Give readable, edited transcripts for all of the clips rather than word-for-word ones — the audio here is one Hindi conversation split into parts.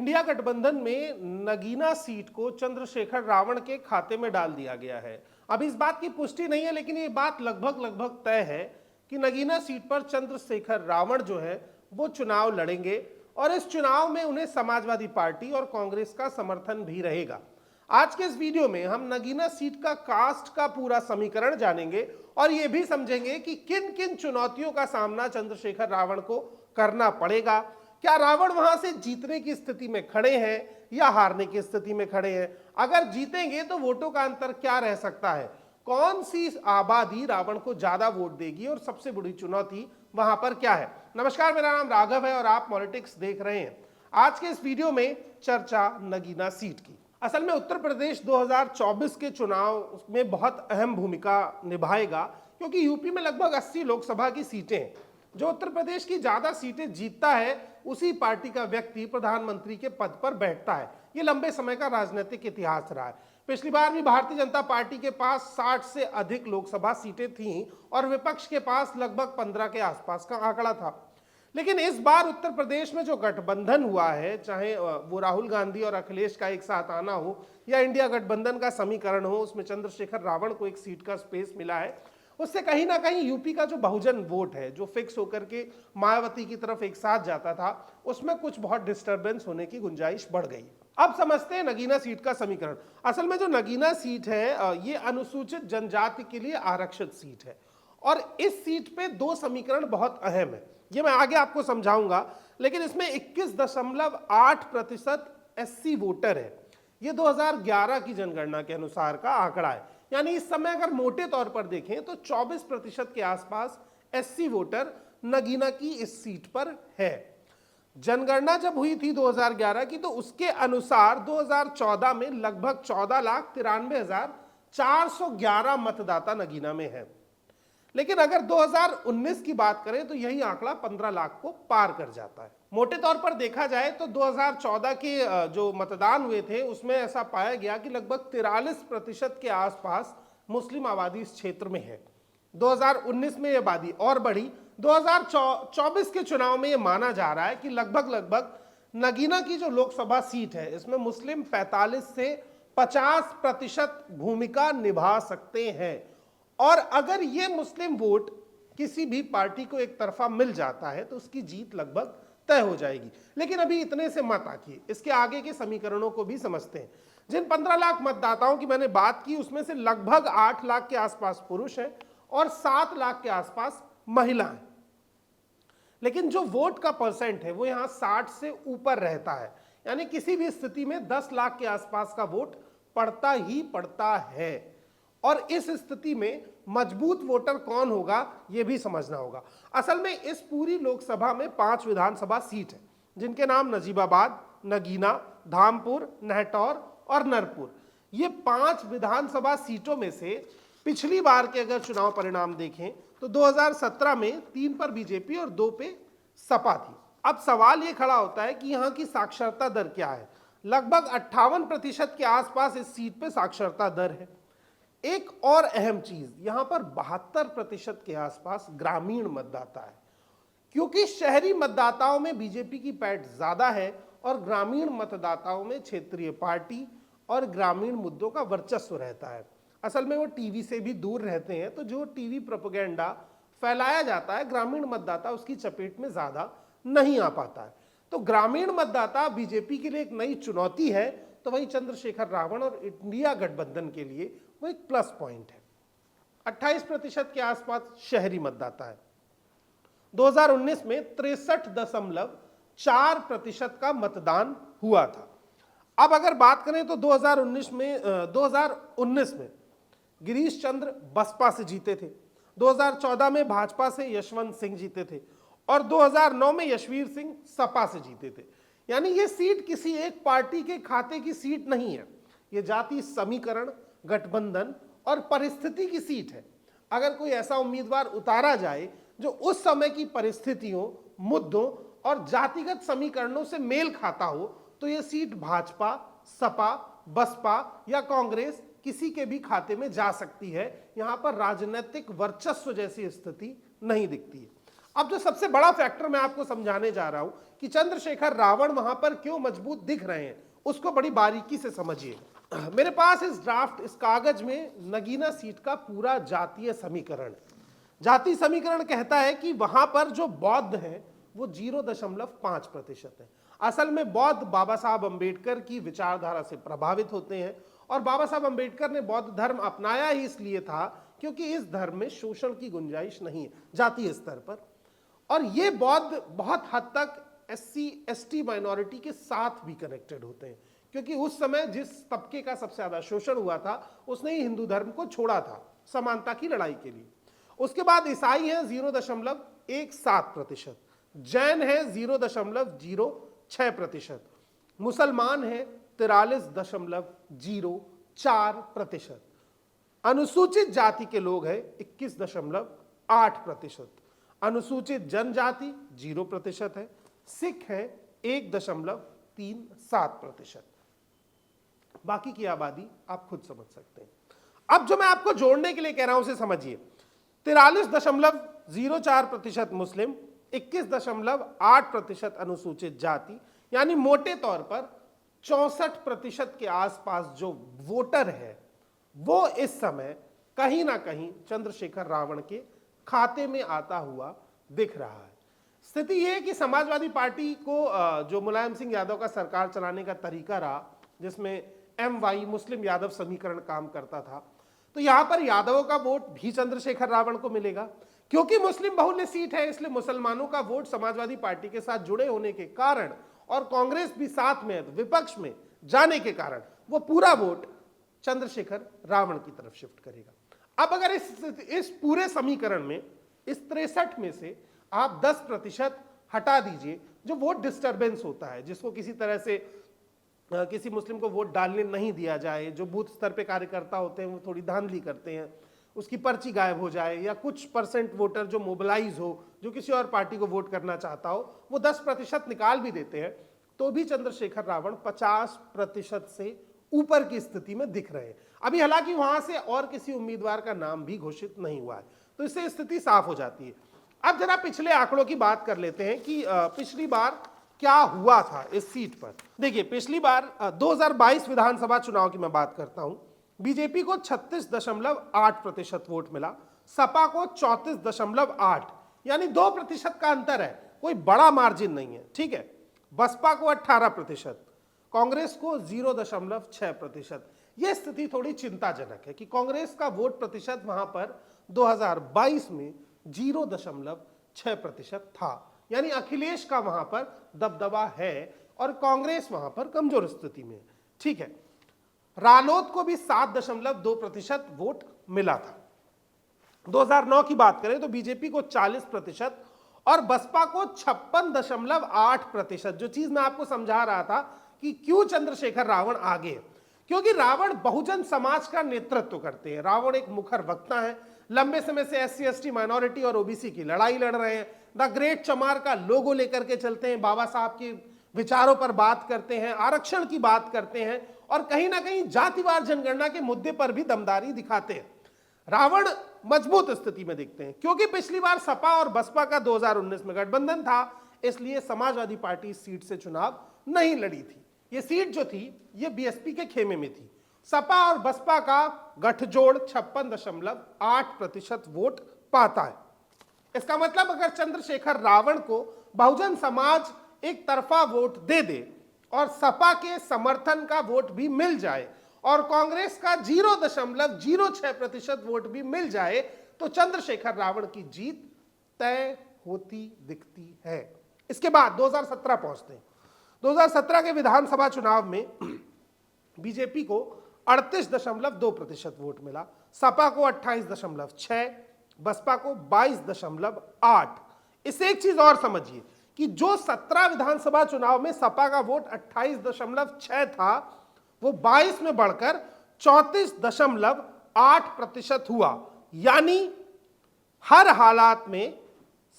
इंडिया गठबंधन में नगीना सीट को चंद्रशेखर रावण के खाते में डाल दिया गया है। अब इस बात की पुष्टि नहीं है, लेकिन ये बात लगभग तय है कि नगीना सीट पर चंद्रशेखर रावण जो है वो चुनाव लड़ेंगे और इस चुनाव में उन्हें समाजवादी पार्टी और कांग्रेस का समर्थन भी रहेगा। आज के इस वीडियो में हम नगीना सीट का कास्ट का पूरा समीकरण जानेंगे और यह भी समझेंगे कि किन किन चुनौतियों का सामना चंद्रशेखर रावण को करना पड़ेगा। क्या रावण वहां से जीतने की स्थिति में खड़े हैं या हारने की स्थिति में खड़े हैं? अगर जीतेंगे तो वोटों का अंतर क्या रह सकता है? कौन सी आबादी रावण को ज्यादा वोट देगी और सबसे बड़ी चुनौती वहां पर क्या है? नमस्कार, मेरा नाम राघव है और आप पॉलिटिक्स देख रहे हैं। आज के इस वीडियो में चर्चा नगीना सीट की। असल में उत्तर प्रदेश 2024 के चुनाव में बहुत अहम भूमिका निभाएगा, क्योंकि यूपी में लगभग 80 लोकसभा की सीटें हैं। जो उत्तर प्रदेश की ज्यादा सीटें जीतता है उसी पार्टी का व्यक्ति प्रधानमंत्री के पद पर बैठता है। ये लंबे समय का राजनीतिक इतिहास रहा है। पिछली बार भी भारतीय जनता पार्टी के पास 60 से अधिक लोकसभा सीटें थीं और विपक्ष के पास लगभग 15 के आसपास का आंकड़ा था। लेकिन इस बार उत्तर प्रदेश में जो गठबंधन हुआ है, चाहे वो राहुल गांधी और अखिलेश का एक साथ आना हो या इंडिया गठबंधन का समीकरण हो, उसमें चंद्रशेखर रावण को एक सीट का स्पेस मिला है। उससे कहीं ना कहीं यूपी का जो बहुजन वोट है, जो फिक्स होकर के मायावती की तरफ एक साथ जाता था, उसमें कुछ बहुत डिस्टर्बेंस होने की गुंजाइश बढ़ गई। अब समझते हैं नगीना सीट का समीकरण। असल में जो नगीना सीट है ये अनुसूचित जनजाति के लिए आरक्षित सीट है और इस सीट पे दो समीकरण बहुत अहम है। ये मैं आगे आपको समझाऊंगा, लेकिन इसमें 21.8% एससी वोटर है। ये 2011 की जनगणना के अनुसार का आंकड़ा है। यानी इस समय अगर मोटे तौर पर देखें तो 24% के आसपास एससी वोटर नगीना की इस सीट पर है। जनगणना जब हुई थी 2011 की, तो उसके अनुसार 2014 में लगभग 14,93,411 मतदाता नगीना में है। लेकिन अगर 2019 की बात करें तो यही आंकड़ा 15 लाख को पार कर जाता है। मोटे तौर पर देखा जाए तो 2014 के जो मतदान हुए थे उसमें ऐसा पाया गया कि लगभग 43% के आसपास मुस्लिम आबादी इस क्षेत्र में है। 2019 में यह आबादी और बढ़ी। 2024 के चुनाव में यह माना जा रहा है कि लगभग नगीना की जो लोकसभा सीट है इसमें मुस्लिम 45 से 50% भूमिका निभा सकते हैं। और अगर ये मुस्लिम वोट किसी भी पार्टी को एक तरफा मिल जाता है तो उसकी जीत लगभग तय हो जाएगी। लेकिन अभी इतने से मत आकिए, इसके आगे के समीकरणों को भी समझते हैं। जिन 15 लाख मतदाताओं की मैंने बात की उसमें से लगभग 8 लाख के आसपास पुरुष हैं और 7 लाख के आसपास महिलाएं। लेकिन जो वोट का परसेंट है वो यहां 60 से ऊपर रहता है। यानी किसी भी स्थिति में 10 लाख के आसपास का वोट पड़ता ही पड़ता है। और इस स्थिति में मजबूत वोटर कौन होगा यह भी समझना होगा। असल में इस पूरी लोकसभा में 5 विधानसभा सीट है, जिनके नाम नजीबाबाद, नगीना, धामपुर, नहटौर और नरपुर। ये 5 विधानसभा सीटों में से पिछली बार के अगर चुनाव परिणाम देखें तो 2017 में 3 पर बीजेपी और 2 पे सपा थी। अब सवाल ये खड़ा होता है कि यहाँ की साक्षरता दर क्या है? लगभग 58% के आसपास इस सीट पे साक्षरता दर है। एक और अहम चीज, यहां पर 72% के आसपास ग्रामीण मतदाता है, क्योंकि शहरी मतदाताओं में बीजेपी की पैठ ज्यादा है और ग्रामीण मतदाताओं में क्षेत्रीय पार्टी और ग्रामीण मुद्दों का वर्चस्व रहता है। असल में वो टीवी से भी दूर रहते हैं, तो जो टीवी प्रोपेगेंडा फैलाया जाता है ग्रामीण मतदाता उसकी चपेट में ज्यादा नहीं आ पाता है। तो ग्रामीण मतदाता बीजेपी के लिए एक नई चुनौती है, तो वही चंद्रशेखर रावण और इंडिया गठबंधन के लिए वो एक प्लस पॉइंट है। 28% के आसपास शहरी मतदाता है। 2019 में 63.4% का मतदान हुआ था। अब अगर बात करें तो 2019 में गिरीश चंद्र बसपा से जीते थे, 2014 में भाजपा से यशवंत सिंह जीते थे और 2009 में यशवीर सिंह सपा से जीते थे। यानी ये सीट किसी एक पार्टी के खाते की सीट नहीं है, ये जाति समीकरण, गठबंधन और परिस्थिति की सीट है। अगर कोई ऐसा उम्मीदवार उतारा जाए जो उस समय की परिस्थितियों, मुद्दों और जातिगत समीकरणों से मेल खाता हो, तो यह सीट भाजपा, सपा, बसपा या कांग्रेस किसी के भी खाते में जा सकती है। यहां पर राजनीतिक वर्चस्व जैसी स्थिति नहीं दिखती है। अब जो सबसे बड़ा फैक्टर मैं आपको समझाने जा रहा हूं कि चंद्रशेखर रावण वहां पर क्यों मजबूत दिख रहे हैं, उसको बड़ी बारीकी से समझिए। मेरे पास इस ड्राफ्ट, इस कागज में नगीना सीट का पूरा जातीय समीकरण। जातीय समीकरण कहता है कि वहां पर जो बौद्ध हैं वो 0.5% है। असल में बौद्ध बाबा साहब अंबेडकर की विचारधारा से प्रभावित होते हैं, और बाबा साहब अंबेडकर ने बौद्ध धर्म अपनाया ही इसलिए था क्योंकि इस धर्म में शोषण की गुंजाइश नहीं है जातीय स्तर पर। और ये बौद्ध बहुत हद तक SC ST माइनॉरिटी के साथ भी कनेक्टेड होते हैं, क्योंकि उस समय जिस तबके का सबसे ज्यादा शोषण हुआ था उसने ही हिंदू धर्म को छोड़ा था समानता की लड़ाई के लिए। उसके बाद ईसाई हैं 0.17%, जैन है 0.06%, मुसलमान है 43.04%, अनुसूचित जाति के लोग हैं 21.8%, अनुसूचित जनजाति 0% है, सिख है 1.37%। बाकी की आबादी आप खुद समझ सकते हैं। अब जो मैं आपको जोड़ने के लिए कह रहा हूं उसे समझिए। 43.04% मुस्लिम, 21.8% अनुसूचित जाति, यानी मोटे तौर पर 64% के आसपास जो वोटर है वो इस समय कहीं ना कहीं चंद्रशेखर रावण के खाते में आता हुआ दिख रहा है। स्थिति यह है कि समाजवादी पार्टी को जो मुलायम सिंह यादव का सरकार चलाने का तरीका रहा, जिसमें MY मुस्लिम यादव समीकरण काम करता था, तो यहां पर यादवों का वोट भी चंद्रशेखर रावण को मिलेगा। क्योंकि मुस्लिम बहुल्य सीट है इसलिए मुसलमानों का वोट समाजवादी पार्टी के साथ जुड़े होने के कारण और कांग्रेस भी साथ में विपक्ष में जाने के कारण वो पूरा वोट चंद्रशेखर रावण की तरफ शिफ्ट करेगा। अब अगर इस पूरे समीकरण में इस 63 में से आप 10% हटा दीजिए, जो वोट डिस्टर्बेंस होता है, जिसको किसी तरह से किसी मुस्लिम को वोट डालने नहीं दिया जाए, जो बूथ स्तर पे कार्यकर्ता होते हैं वो थोड़ी धांधली करते हैं, उसकी पर्ची गायब हो जाए, या कुछ % वोटर जो मोबिलाइज हो, जो किसी और पार्टी को वोट करना चाहता हो, वो 10% निकाल भी देते हैं, तो भी चंद्रशेखर रावण 50% से ऊपर की स्थिति में दिख रहे हैं। अभी हालांकि वहां से और किसी उम्मीदवार का नाम भी घोषित नहीं हुआ है, तो इससे स्थिति साफ हो जाती है। अब जरा पिछले आंकड़ों की बात कर लेते हैं कि पिछली बार क्या हुआ था इस सीट पर। देखिए, पिछली बार 2022 विधानसभा चुनाव की मैं बात करता हूं, बीजेपी को 36.8% वोट मिला, सपा को 34.8, यानी 2% का अंतर है, कोई बड़ा मार्जिन नहीं है, ठीक है। बसपा को 18%, कांग्रेस को 0.6%। यह स्थिति थोड़ी चिंताजनक है कि कांग्रेस का वोट प्रतिशत वहां पर 2022 में 0.6% था, यानी अखिलेश का वहां पर दबदबा है और कांग्रेस वहां पर कमजोर स्थिति में, ठीक है। रालोद को भी 7.2% वोट मिला था। 2009 की बात करें तो बीजेपी को 40% और बसपा को 56.8%। जो चीज मैं आपको समझा रहा था कि क्यों चंद्रशेखर रावण आगे, क्योंकि रावण बहुजन समाज का नेतृत्व करते हैं। रावण एक मुखर वक्ता है, लंबे समय से SC ST माइनॉरिटी और OBC की लड़ाई लड़ रहे हैं, द ग्रेट चमार का लोगो लेकर के चलते हैं, बाबा साहब के विचारों पर बात करते हैं, आरक्षण की बात करते हैं और कहीं ना कहीं जातिवार जनगणना के मुद्दे पर भी दमदारी दिखाते हैं। रावण मजबूत स्थिति में दिखते हैं क्योंकि पिछली बार सपा और बसपा का 2019 में गठबंधन था, इसलिए समाजवादी पार्टी इस सीट से चुनाव नहीं लड़ी थी। ये सीट जो थी ये BSP के खेमे में थी। सपा और बसपा का गठजोड़ 56.8% वोट पाता है। इसका मतलब अगर चंद्रशेखर रावण को बहुजन समाज एक तरफा वोट दे दे और सपा के समर्थन का वोट भी मिल जाए और कांग्रेस का 0.06% वोट भी मिल जाए, तो चंद्रशेखर रावण की जीत तय होती दिखती है। इसके बाद 2017 पहुंचते हैं। 2017 के विधानसभा चुनाव में बीजेपी को 38.2% वोट मिला, सपा को 28.6, बसपा को 22.8। इससे एक चीज और समझिए कि जो 17 विधानसभा चुनाव में सपा का वोट 28.6 था, वो 22 में बढ़कर 34.8% हुआ, यानी हर हालात में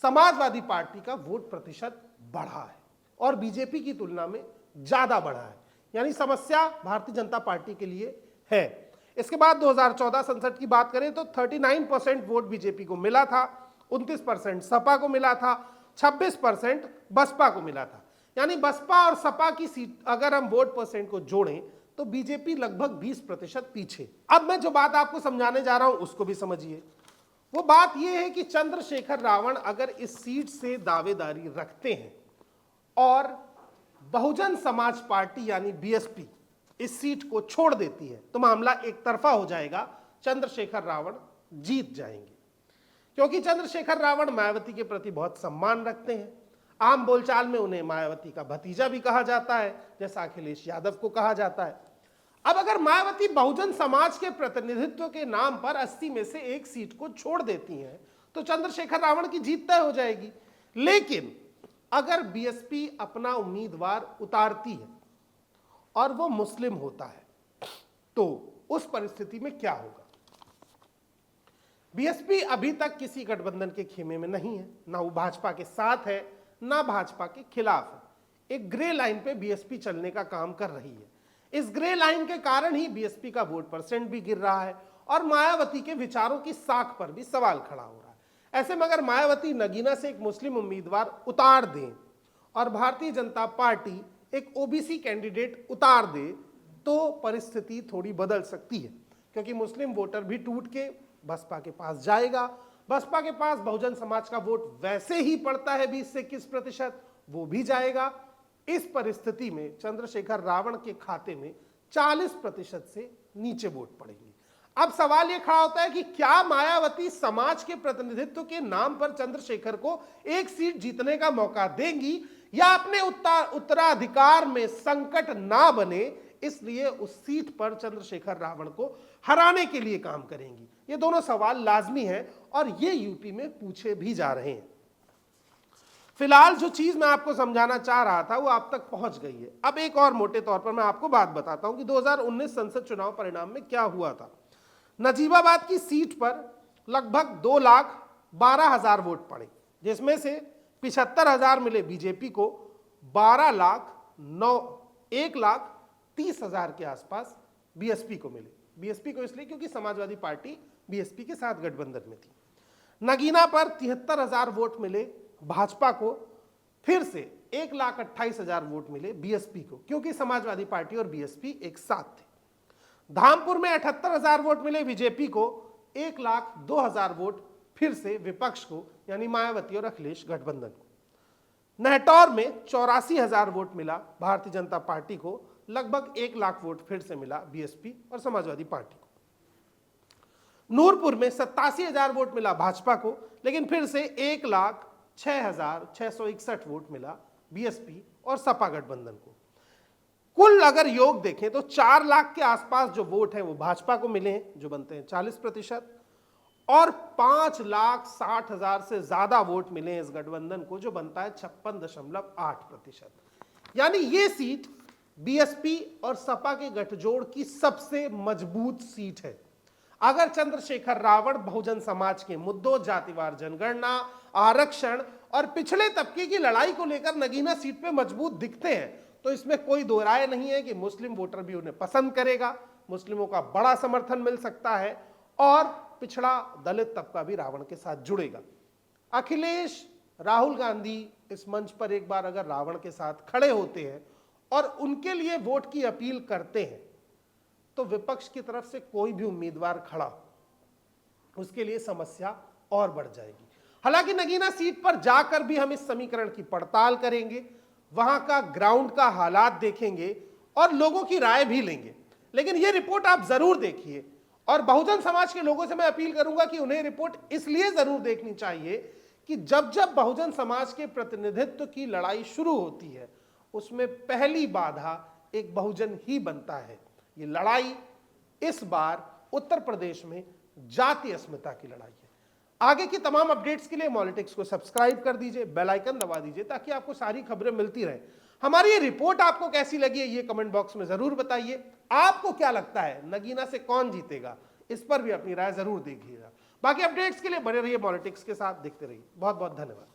समाजवादी पार्टी का वोट प्रतिशत बढ़ा है और बीजेपी की तुलना में ज्यादा बढ़ा है, यानी समस्या भारतीय जनता पार्टी के लिए है। इसके बाद 2014 संसद की बात करें तो 39% वोट बीजेपी को मिला था 29% सपा को मिला था, 26% बसपा को मिला था। यानी बसपा और सपा की सीट अगर हम वोट परसेंट को जोड़ें तो बीजेपी लगभग 20% पीछे। अब मैं जो बात आपको समझाने जा रहा हूं उसको भी समझिए। वो बात यह है कि चंद्रशेखर रावण अगर इस सीट से दावेदारी रखते हैं और बहुजन समाज पार्टी यानी बीएसपी इस सीट को छोड़ देती है तो मामला एक तरफा हो जाएगा, चंद्रशेखर रावण जीत जाएंगे। क्योंकि चंद्रशेखर रावण मायावती के प्रति बहुत सम्मान रखते हैं। आम बोलचाल में उन्हें मायावती का भतीजा भी कहा जाता है, जैसा अखिलेश यादव को कहा जाता है। अब अगर मायावती बहुजन समाज के प्रतिनिधित्व के नाम पर 80 में से एक सीट को छोड़ देती हैं तो चंद्रशेखर रावण की जीत तय हो जाएगी। लेकिन अगर बीएसपी अपना उम्मीदवार उतारती है और वो मुस्लिम होता है तो उस परिस्थिति में क्या होगा? बीएसपी अभी तक किसी गठबंधन के खेमे में नहीं है, ना वो भाजपा के साथ है ना भाजपा के खिलाफ है। एक ग्रे लाइन पे बीएसपी चलने का काम कर रही है। इस ग्रे लाइन के कारण ही बीएसपी का वोट परसेंट भी गिर रहा है और मायावती के विचारों की साख पर भी सवाल खड़ा हो रहा है। ऐसे में अगर मायावती नगीना से एक मुस्लिम उम्मीदवार उतार दें और भारतीय जनता पार्टी एक ओबीसी कैंडिडेट उतार दे तो परिस्थिति थोड़ी बदल सकती है, क्योंकि मुस्लिम वोटर भी टूट के बसपा के पास जाएगा। बसपा के पास बहुजन समाज का वोट वैसे ही पड़ता है 20 से 21%, वो भी जाएगा। इस परिस्थिति में चंद्रशेखर रावण के खाते में 40% से नीचे वोट पड़ेंगे। अब सवाल यह खड़ा होता है कि क्या मायावती समाज के प्रतिनिधित्व के नाम पर चंद्रशेखर को एक सीट जीतने का मौका देंगी या अपने उत्तराधिकार में संकट ना बने इसलिए उस सीट पर चंद्रशेखर रावण को हराने के लिए काम करेंगी? ये दोनों सवाल लाजमी हैं और ये यूपी में पूछे भी जा रहे हैं। फिलहाल जो चीज मैं आपको समझाना चाह रहा था वो आप तक पहुंच गई है। अब एक और मोटे तौर पर मैं आपको बात बताता हूं कि 2019 संसद चुनाव परिणाम में क्या हुआ था। नजीबाबाद की सीट पर लगभग 2,12,000 वोट पड़े, जिसमें से 75,000 मिले बीजेपी को, 1,30,000 के आसपास बीएसपी को मिले। बीएसपी को इसलिए क्योंकि समाजवादी पार्टी बीएसपी के साथ गठबंधन में थी। नगीना पर 73,000 वोट मिले भाजपा को, फिर से 1,28,000 वोट मिले बीएसपी को, क्योंकि समाजवादी पार्टी और बीएसपी एक साथ थे। धामपुर में 78,000 वोट मिले बीजेपी को, 1,02,000 वोट फिर से विपक्ष को यानी मायावती और अखिलेश गठबंधन को। नहटौर में 84,000 वोट मिला भारतीय जनता पार्टी को, लगभग 1,00,000 वोट फिर से मिला बीएसपी और समाजवादी पार्टी को। नूरपुर में 87,000 वोट मिला भाजपा को, लेकिन फिर से 1,06,661 वोट मिला बीएसपी और सपा गठबंधन को। कुल अगर योग देखें तो 4 लाख के आसपास जो वोट हैं वो भाजपा को मिले हैं, जो बनते हैं 40%, और 5,60,000 से ज्यादा वोट मिले हैं इस गठबंधन को, जो बनता है 56.8%। यानी ये सीट बीएसपी और सपा के गठजोड़ की सबसे मजबूत सीट है। अगर चंद्रशेखर रावण बहुजन समाज के मुद्दों, जातिवार जनगणना, आरक्षण और पिछड़े तबके की लड़ाई को लेकर नगीना सीट पे मजबूत दिखते हैं तो इसमें कोई दो राय नहीं है कि मुस्लिम वोटर भी उन्हें पसंद करेगा, मुस्लिमों का बड़ा समर्थन मिल सकता है और पिछड़ा दलित तबका भी रावण के साथ जुड़ेगा। अखिलेश, राहुल गांधी इस मंच पर एक बार अगर रावण के साथ खड़े होते हैं और उनके लिए वोट की अपील करते हैं तो विपक्ष की तरफ से कोई भी उम्मीदवार खड़ा उसके लिए समस्या और बढ़ जाएगी। हालांकि नगीना सीट पर जाकर भी हम इस समीकरण की पड़ताल करेंगे, वहां का ग्राउंड का हालात देखेंगे और लोगों की राय भी लेंगे। लेकिन यह रिपोर्ट आप जरूर देखिए और बहुजन समाज के लोगों से मैं अपील करूंगा कि उन्हें रिपोर्ट इसलिए जरूर देखनी चाहिए कि जब जब बहुजन समाज के प्रतिनिधित्व की लड़ाई शुरू होती है उसमें पहली बाधा एक बहुजन ही बनता है। ये लड़ाई इस बार उत्तर प्रदेश में जातीय अस्मिता की लड़ाई है। आगे की तमाम अपडेट्स के लिए मॉलिटिक्स को सब्सक्राइब कर दीजिए, बेल आइकन दबा दीजिए ताकि आपको सारी खबरें मिलती रहें। हमारी ये रिपोर्ट आपको कैसी लगी है ये कमेंट बॉक्स में जरूर बताइए। आपको क्या लगता है नगीना से कौन जीतेगा, इस पर भी अपनी राय जरूर दीजिएगा। बाकी अपडेट्स के लिए बने रहिए मॉलिटिक्स के साथ, देखते रहिए। बहुत बहुत धन्यवाद।